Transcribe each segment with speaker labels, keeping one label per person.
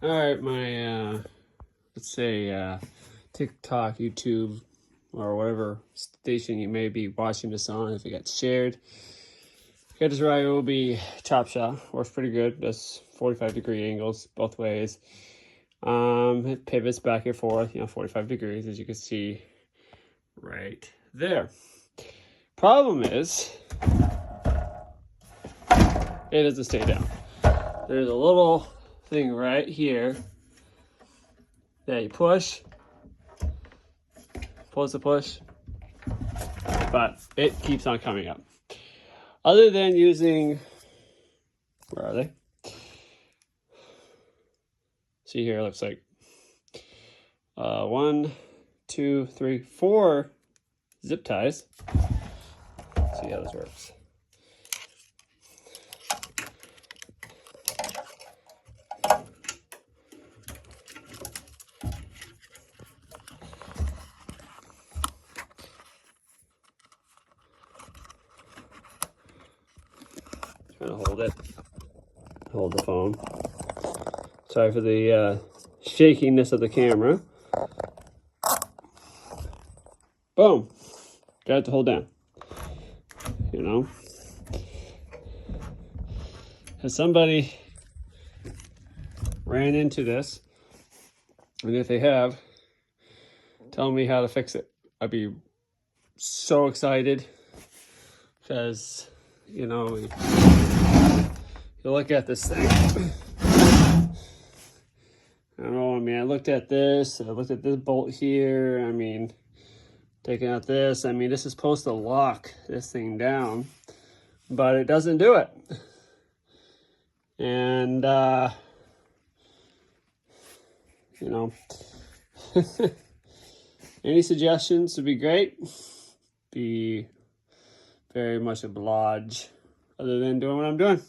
Speaker 1: All right, my let's say TikTok, YouTube, or whatever station you may be watching this on, if it gets shared. Got this RYOBI chop saw, works pretty good. Does 45-degree angles both ways. It pivots back and forth, 45 degrees, as you can see right there. Problem is, it doesn't stay down. There's a little thing right here that you push, pulls the push, but it keeps on coming up. Other than using, where are they? See here, it looks like 1, 2, 3, 4 zip ties. Let's see how this works. Trying to hold the phone. Sorry for the shakiness of the camera. Boom, got it to hold down. Has somebody ran into this? And if they have, tell me how to fix it. I'd be so excited because, you look at this thing. I don't know, I looked at this bolt here. Taking out this, this is supposed to lock this thing down, but it doesn't do it. And, any suggestions would be great. Be very much obliged, other than doing what I'm doing.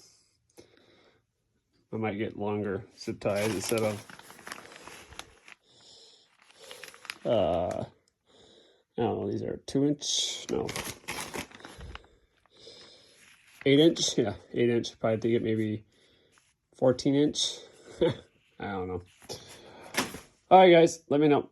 Speaker 1: I might get longer zip ties instead of I don't know, these are 2-inch, no, 8-inch, yeah, 8-inch, probably think it maybe 14-inch, I don't know. All right, guys, let me know.